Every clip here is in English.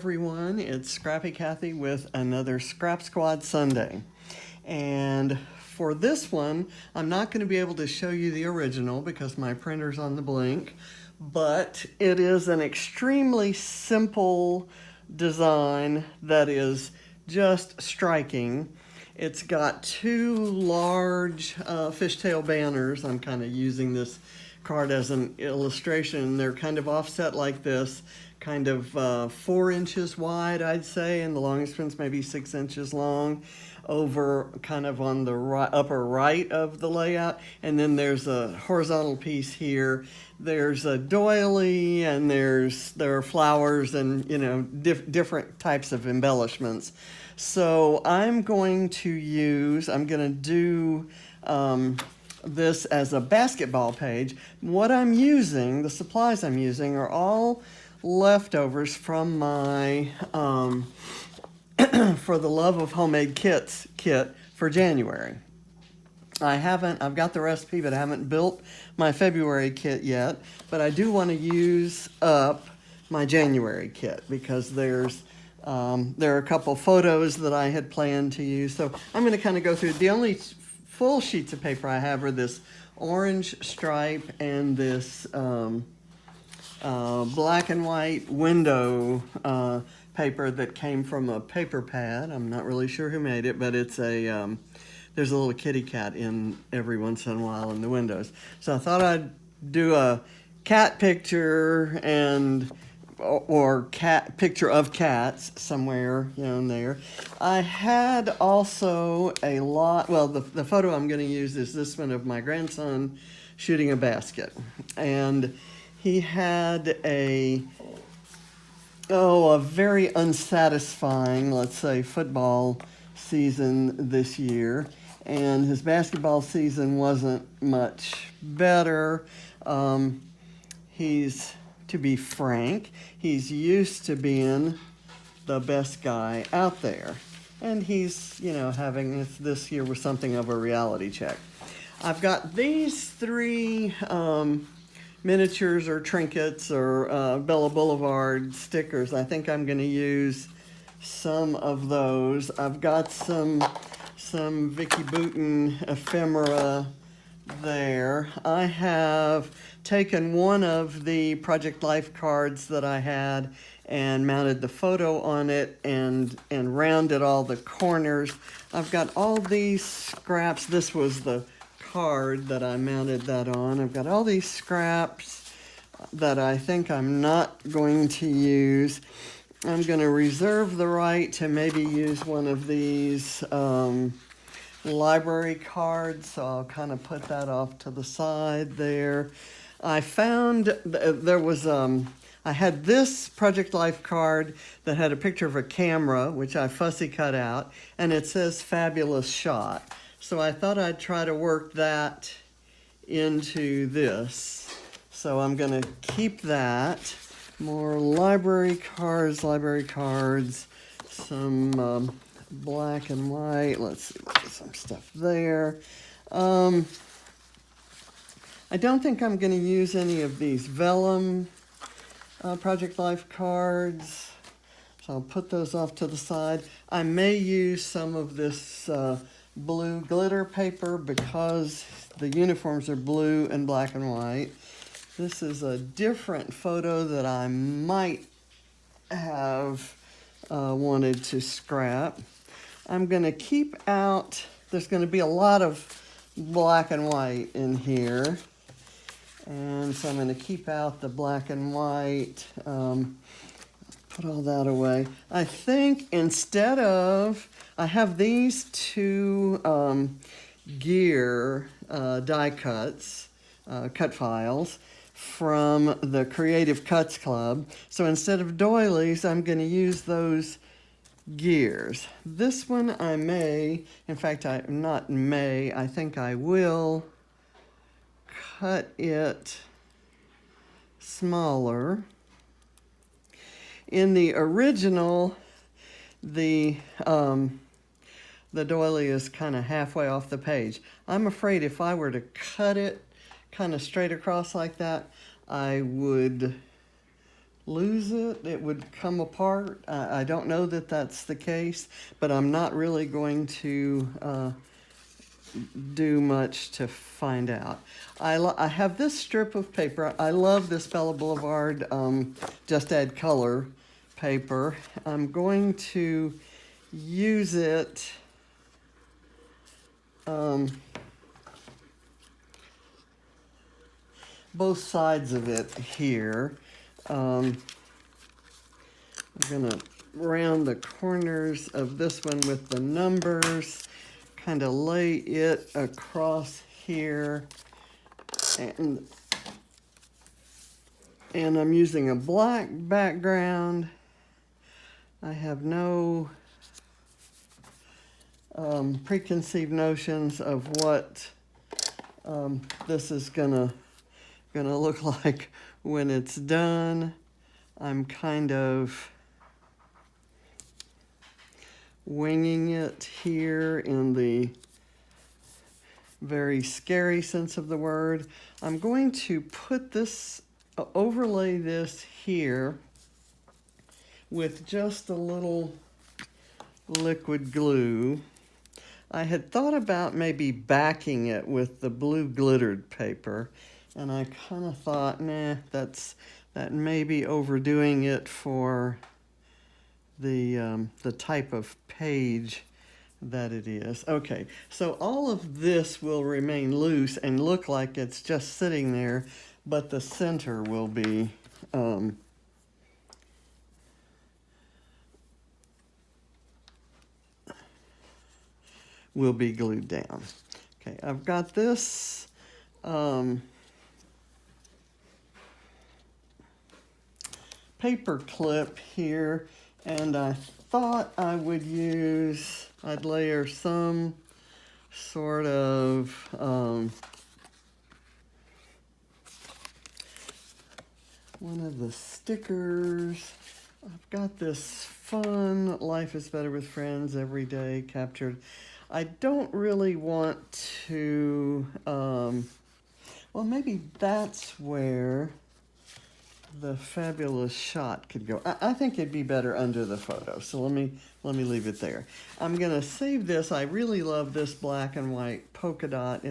everyone, it's Scrappy Kathy with another Scrap Squad Sunday. And for this one, I'm not going to be able to show you the original because my printer's on the blink, but it is an extremely simple design that is just striking. It's got two large fishtail banners. I'm kind of using this card as an illustration. They're kind of offset like this, kind of 4 inches wide, I'd say, and the longest one's maybe 6 inches long, over kind of on the upper right of the layout. And then there's a horizontal piece here. There's a doily, and there are flowers and different types of embellishments. So I'm going to do this as a basketball page. What I'm using, the supplies I'm using, are all leftovers from my For the Love of Homemade Kits kit for January. I've got the recipe, but I haven't built my February kit yet, but I do want to use up my January kit because there are a couple photos that I had planned to use. So I'm going to kind of go through. The only full sheets of paper I have are this orange stripe and this black and white window paper that came from a paper pad. I'm not really sure who made it, but it's there's a little kitty cat in every once in a while in the windows. So I thought I'd do a cat picture or cat picture of cats somewhere in there. I had also the photo I'm going to use is this one of my grandson shooting a basket. And he had a very unsatisfying, let's say, football season this year. And his basketball season wasn't much better. To be frank, he's used to being the best guy out there. And he's, having this year was something of a reality check. I've got these three miniatures or trinkets or Bella Boulevard stickers. I think I'm going to use some of those. I've got some Vicky Boutin ephemera there. I have taken one of the Project Life cards that I had and mounted the photo on it and rounded all the corners. I've got all these scraps. This was the card that I mounted that on. I've got all these scraps that I think I'm not going to use. I'm going to reserve the right to maybe use one of these library cards, so I'll kind of put that off to the side there. I found I had this Project Life card that had a picture of a camera, which I fussy cut out, and it says fabulous shot. So I thought I'd try to work that into this. So I'm going to keep that. More library cards, some black and white. Let's see, some stuff there. I don't think I'm going to use any of these vellum Project Life cards, so I'll put those off to the side. I may use some of this blue glitter paper because the uniforms are blue and black and white. This is a different photo that I might have wanted to scrap. I'm going to keep out, there's going to be a lot of black and white in here. And so I'm going to keep out the black and white, put all that away. I think I have these two gear die cuts, cut files from the Creative Cuts Club. So instead of doilies, I'm going to use those gears. This one I think I will cut it smaller. In the original, the doily is kind of halfway off the page. I'm afraid if I were to cut it kind of straight across like that, I would lose it, it would come apart. I don't know that that's the case, but I'm not really going to do much to find out. I have this strip of paper. I love this Bella Boulevard Just Add Color paper. I'm going to use it both sides of it here. I'm going to round the corners of this one with the numbers, kind of lay it across here, and I'm using a black background. I have no preconceived notions of what this is gonna look like when it's done. I'm kind of winging it here in the very scary sense of the word. I'm going to put this, overlay this here with just a little liquid glue. I had thought about maybe backing it with the blue glittered paper, and I kind of thought, nah, that may be overdoing it for the type of page that it is. Okay, so all of this will remain loose and look like it's just sitting there, but the center will be glued down. Okay, I've got this paper clip here, and I thought I'd layer some sort of one of the stickers. I've got this fun Life is Better with Friends every day captured. I don't really want to, well, maybe that's where the fabulous shot could go. I think it'd be better under the photo, so let me leave it there. I'm gonna save this. I really love this black and white polka dot.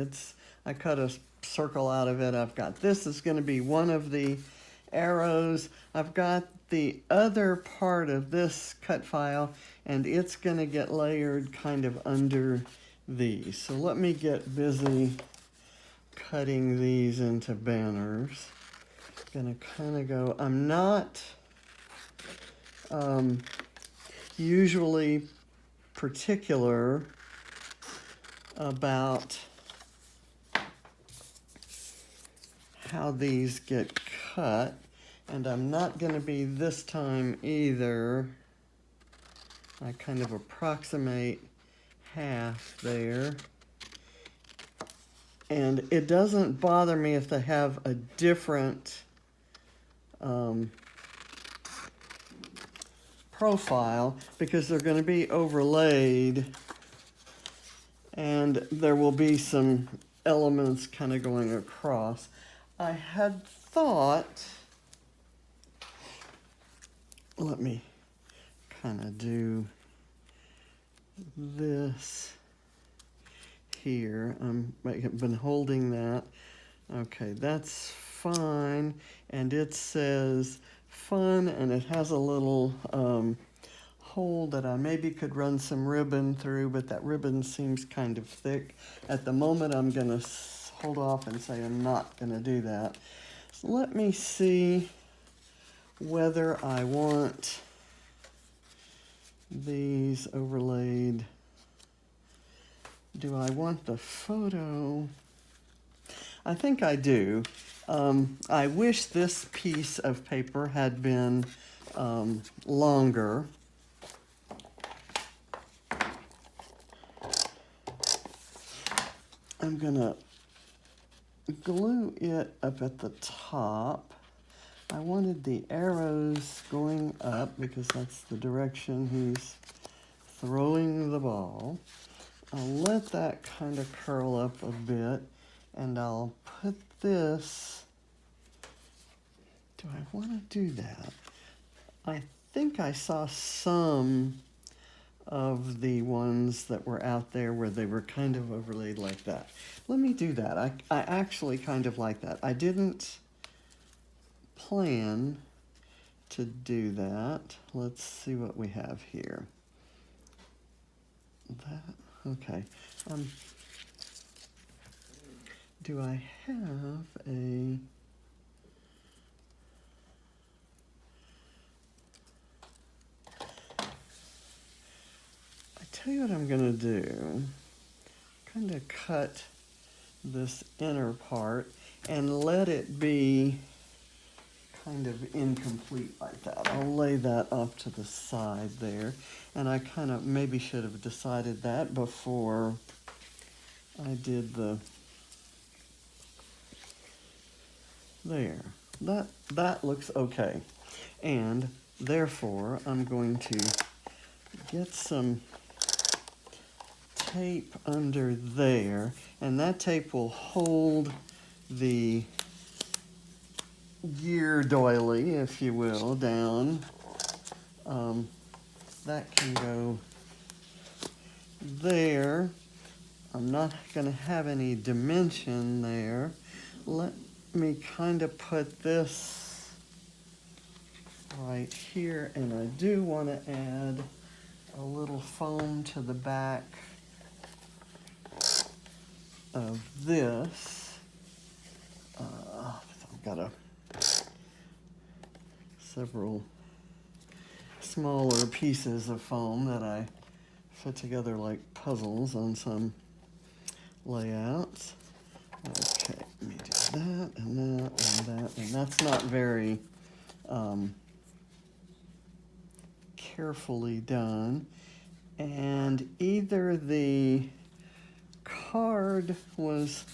I cut a circle out of it. I've got this is gonna be one of the arrows. I've got the other part of this cut file, and it's gonna get layered kind of under these. So let me get busy cutting these into banners. Gonna kind of go, I'm not usually particular about how these get cut, and I'm not gonna be this time either. I kind of approximate half there. And it doesn't bother me if they have a different profile, because they're going to be overlaid, and there will be some elements kind of going across. I had thought, let me kind of do this here. I've been holding that. Okay, that's fine. And it says fun, and it has a little hole that I maybe could run some ribbon through, but that ribbon seems kind of thick. At the moment, I'm gonna hold off and say I'm not gonna do that. So let me see whether I want these overlaid. Do I want the photo? I think I do. I wish this piece of paper had been longer. I'm gonna glue it up at the top. I wanted the arrows going up because that's the direction he's throwing the ball. I'll let that kind of curl up a bit, and I'll put this, do I want to do that? I think I saw some of the ones that were out there where they were kind of overlaid like that. Let me do that. I actually kind of like that. I didn't plan to do that. Let's see what we have here. That, okay. Do I have a... I tell you what I'm gonna do. Kind of cut this inner part and let it be kind of incomplete like that. I'll lay that off to the side there. And I kind of maybe should have decided that before I did the... There. That looks okay. And therefore, I'm going to get some tape under there, and that tape will hold the gear doily, if you will, down. That can go there. I'm not going to have any dimension there. Let me kind of put this right here, and I do want to add a little foam to the back of this. I've got several smaller pieces of foam that I fit together like puzzles on some layouts. Okay, let me do that and that and that, and that's not very carefully done. And either the card was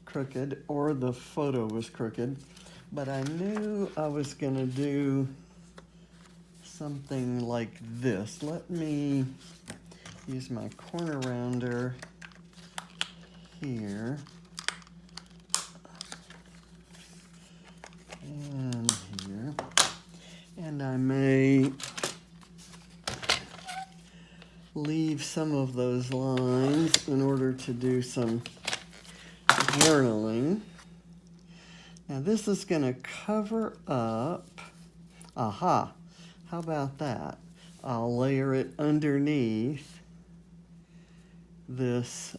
crooked or the photo was crooked, but I knew I was gonna do something like this. Let me use my corner rounder here and here, and I may leave some of those lines in order to do some journaling. Now this is going to cover up, aha, how about that? I'll layer it underneath this,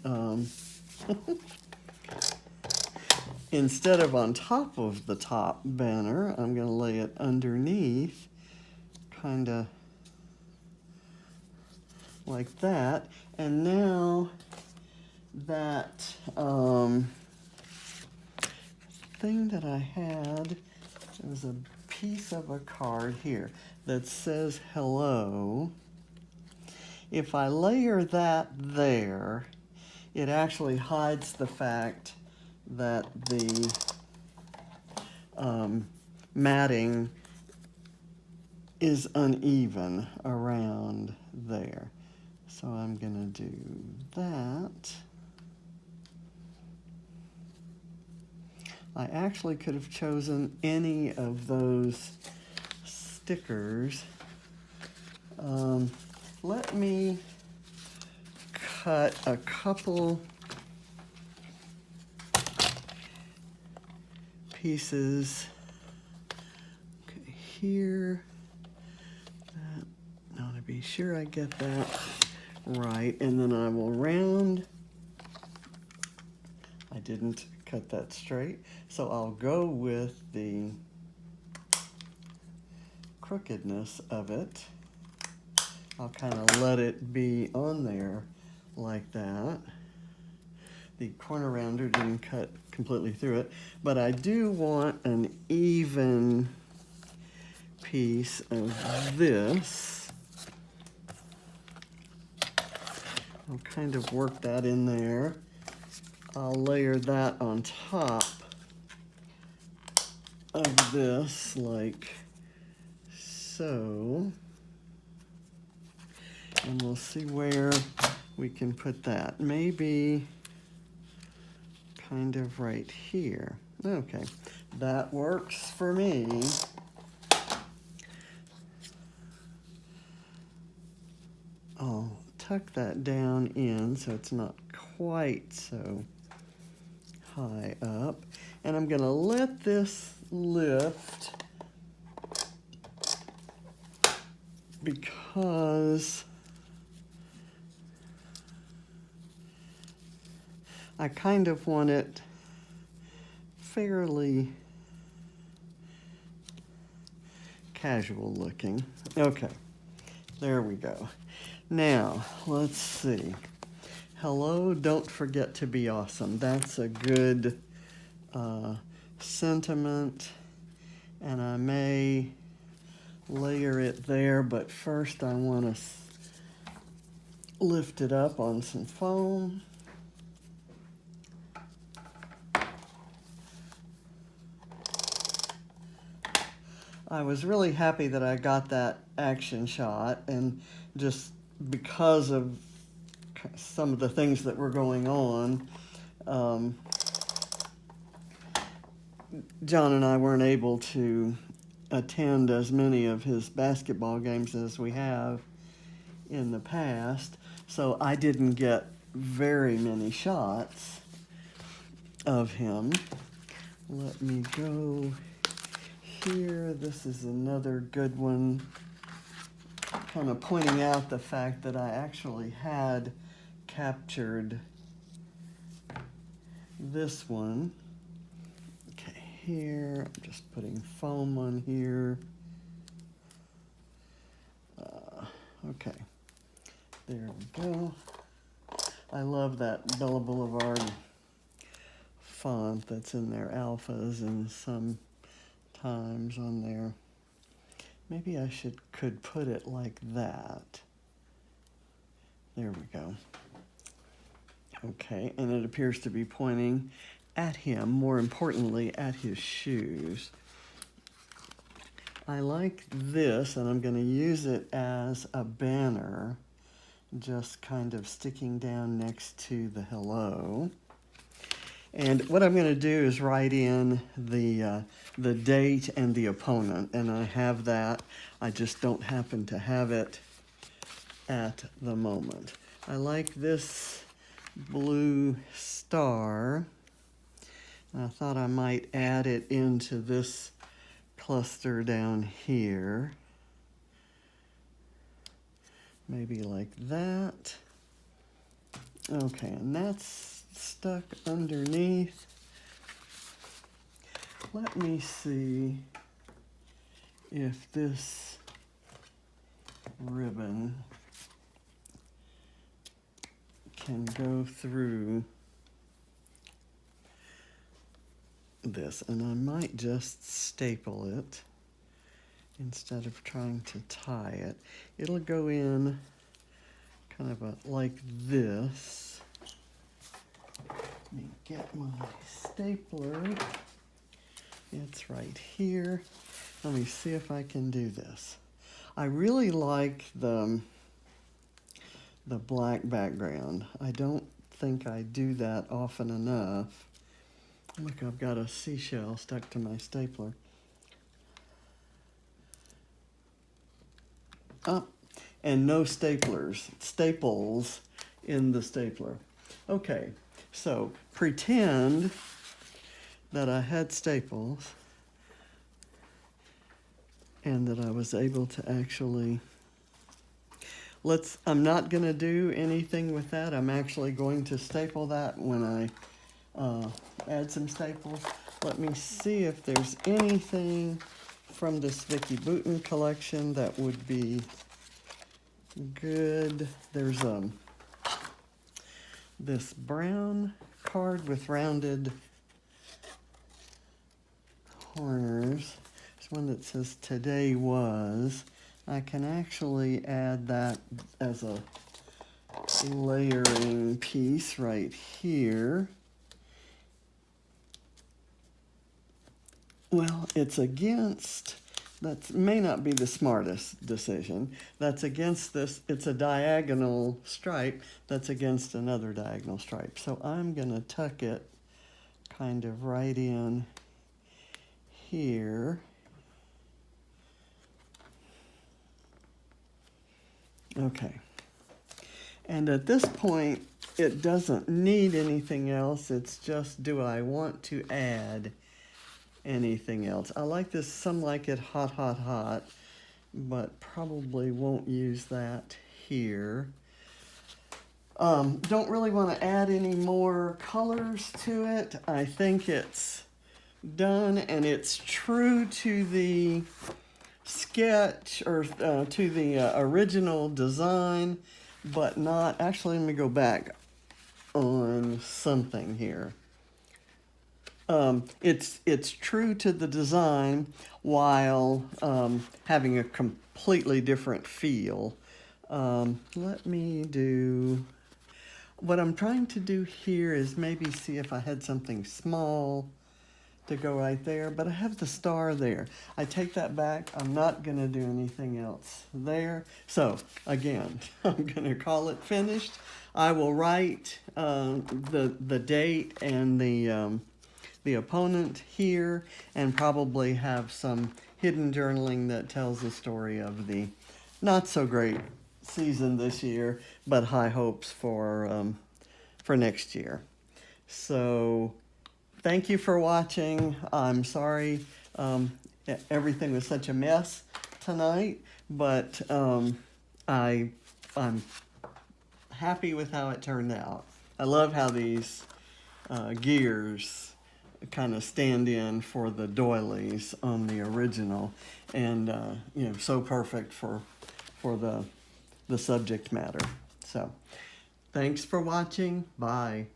instead of on top of the top banner, I'm going to lay it underneath, kind of like that. And now that thing that I had, there was a piece of a card here that says hello. If I layer that there, it actually hides the fact that the matting is uneven around there. So I'm gonna do that. I actually could have chosen any of those stickers. Let me cut a couple pieces. Okay, here. I want to be sure I get that right, and then I will round. I didn't cut that straight, so I'll go with the crookedness of it. I'll kind of let it be on there like that. The corner rounder didn't cut completely through it, but I do want an even piece of this. I'll kind of work that in there. I'll layer that on top of this like so. And we'll see where we can put that. Maybe kind of right here. Okay, that works for me. tuck that down in so it's not quite so high up. And I'm going to let this lift because I kind of want it fairly casual looking. Okay, there we go. Now, let's see. Hello, don't forget to be awesome. That's a good sentiment, and I may layer it there, but first I want to lift it up on some foam. I was really happy that I got that action shot, and just because of some of the things that were going on, John and I weren't able to attend as many of his basketball games as we have in the past, so I didn't get very many shots of him. Let me go here. This is another good one, kind of pointing out the fact that I actually had captured this one. Okay, here, I'm just putting foam on here. Okay, there we go. I love that Bella Boulevard font that's in their alphas and some times on there. Maybe I could put it like that. There we go. Okay, and it appears to be pointing at him, more importantly, at his shoes. I like this, and I'm going to use it as a banner, just kind of sticking down next to the hello. And what I'm going to do is write in the date and the opponent, and I have that. I just don't happen to have it at the moment. I like this blue star. I thought I might add it into this cluster down here. Maybe like that. Okay, and that's stuck underneath. Let me see if this ribbon can go through this, and I might just staple it instead of trying to tie it. It'll go in kind of like this. Let me get my stapler. It's right here. Let me see if I can do this. I really like the black background. I don't think I do that often enough. Look, I've got a seashell stuck to my stapler. Oh, and no staples in the stapler. Okay, so pretend that I had staples and that I was able to actually, I'm not gonna do anything with that. I'm actually going to staple that when I add some staples. Let me see if there's anything from this Vicky Bouton collection that would be good. There's this brown card with rounded corners. There's one that says today was. I can actually add that as a layering piece right here. Well, it's against, that may not be the smartest decision. That's against this, it's a diagonal stripe that's against another diagonal stripe. So I'm gonna tuck it kind of right in here. Okay. And at this point, it doesn't need anything else. It's just, do I want to add anything else? I like this Some Like It Hot, Hot, Hot, but probably won't use that here. Don't really want to add any more colors to it. I think it's done, and it's true to the sketch, or to the original design, but not, actually let me go back on something here. It's true to the design while having a completely different feel. Let me do, what I'm trying to do here is maybe see if I had something small to go right there, but I have the star there. I take that back. I'm not going to do anything else there. So again, I'm going to call it finished. I will write the date and the opponent here, and probably have some hidden journaling that tells the story of the not so great season this year, but high hopes for next year. So thank you for watching. I'm sorry everything was such a mess tonight, but I'm happy with how it turned out. I love how these gears kind of stand in for the doilies on the original, and you know, so perfect for the subject matter. So thanks for watching. Bye.